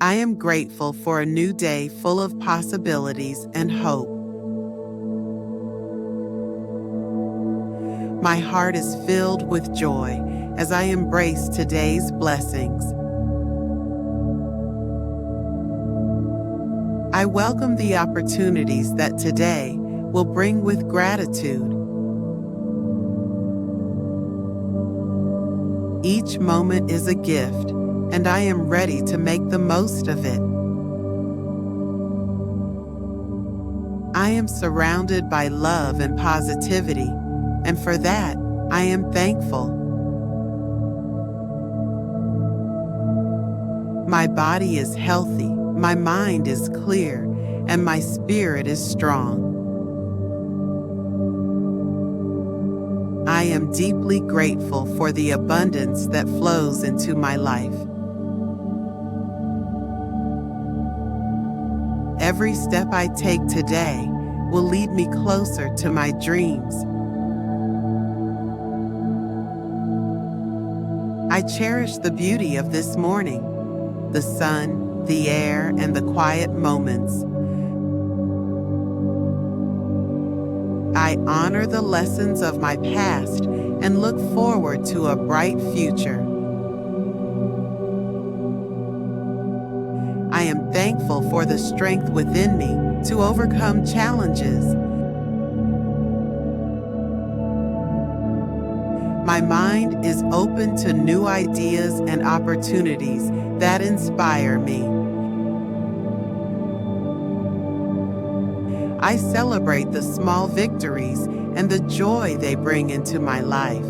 I am grateful for a new day full of possibilities and hope. My heart is filled with joy as I embrace today's blessings. I welcome the opportunities that today will bring with gratitude. Each moment is a gift, and I am ready to make the most of it. I am surrounded by love and positivity, and for that, I am thankful. My body is healthy, my mind is clear, and my spirit is strong. I am deeply grateful for the abundance that flows into my life. Every step I take today will lead me closer to my dreams. I cherish the beauty of this morning, the sun, the air, and the quiet moments. I honor the lessons of my past and look forward to a bright future. I am thankful for the strength within me to overcome challenges. My mind is open to new ideas and opportunities that inspire me. I celebrate the small victories and the joy they bring into my life.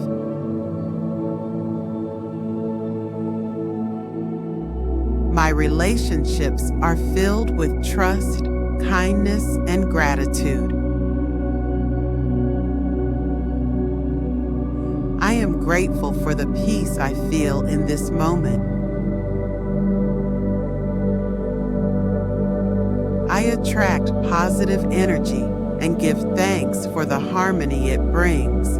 My relationships are filled with trust, kindness, and gratitude. I am grateful for the peace I feel in this moment. I attract positive energy and give thanks for the harmony it brings.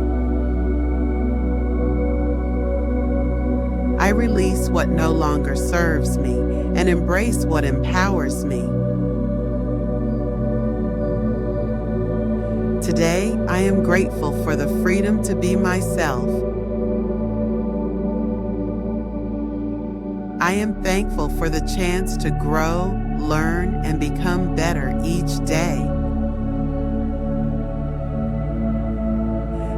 I release what no longer serves me and embrace what empowers me. Today, I am grateful for the freedom to be myself. I am thankful for the chance to grow, learn, and become better each day.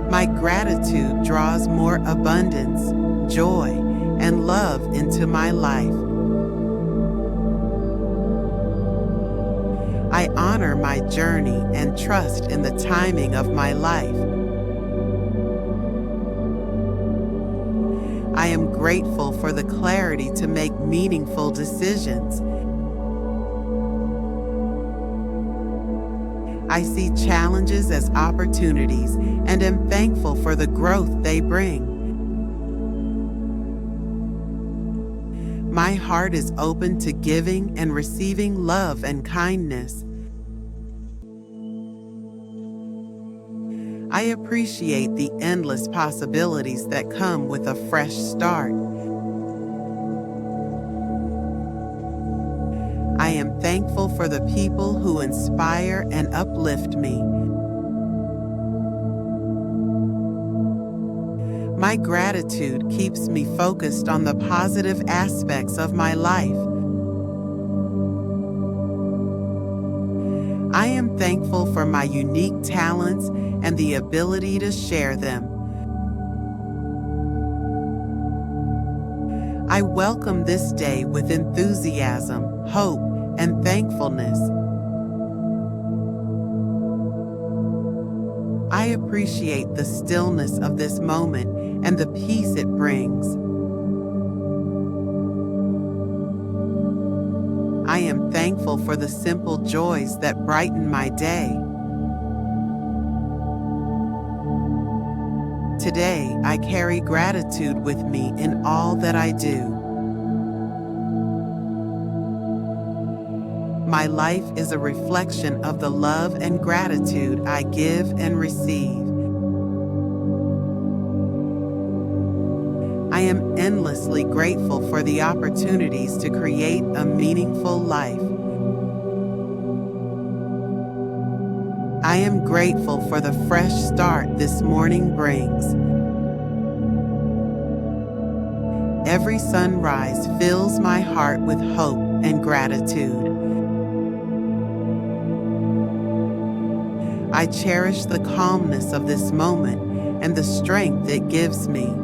My gratitude draws more abundance, joy, and love into my life. I honor my journey and trust in the timing of my life. I am grateful for the clarity to make meaningful decisions. I see challenges as opportunities and am thankful for the growth they bring. My heart is open to giving and receiving love and kindness. I appreciate the endless possibilities that come with a fresh start. I am thankful for the people who inspire and uplift me. My gratitude keeps me focused on the positive aspects of my life. I am thankful for my unique talents and the ability to share them. I welcome this day with enthusiasm, hope, and thankfulness. I appreciate the stillness of this moment and the peace it brings. I am thankful for the simple joys that brighten my day. Today, I carry gratitude with me in all that I do. My life is a reflection of the love and gratitude I give and receive. I I am endlessly grateful for the opportunities to create a meaningful life. I am grateful for the fresh start this morning brings. Every sunrise fills my heart with hope and gratitude. I cherish the calmness of this moment and the strength it gives me.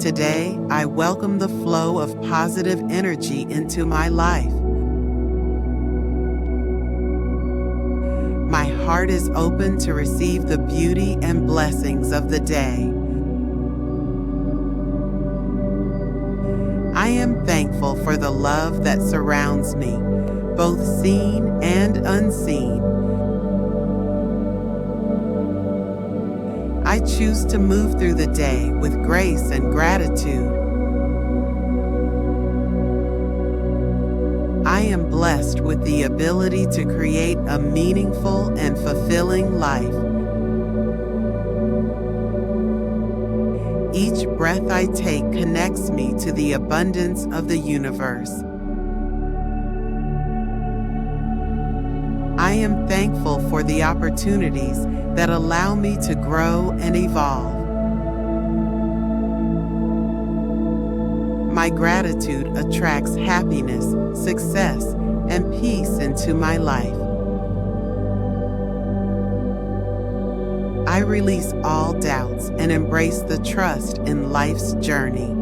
Today, I welcome the flow of positive energy into my life. My heart is open to receive the beauty and blessings of the day. I am thankful for the love that surrounds me, both seen and unseen. I choose to move through the day with grace and gratitude. I am blessed with the ability to create a meaningful and fulfilling life. Each breath I take connects me to the abundance of the universe. I am thankful for the opportunities that allow me to grow and evolve. My gratitude attracts happiness, success, and peace into my life. I release all doubts and embrace the trust in life's journey.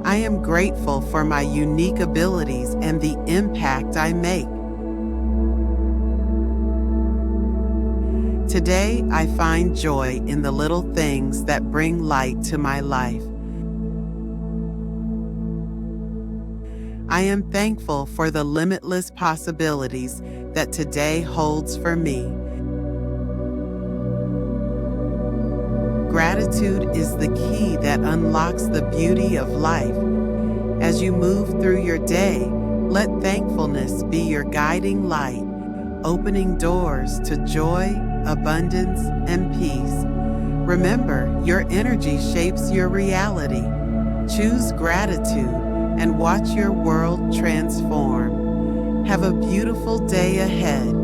I am grateful for my unique abilities and the impact I make. Today, I find joy in the little things that bring light to my life. I am thankful for the limitless possibilities that today holds for me. Gratitude is the key that unlocks the beauty of life. As you move through your day, let thankfulness be your guiding light, opening doors to joy, abundance, and peace. Remember, your energy shapes your reality. Choose gratitude and watch your world transform. Have a beautiful day ahead.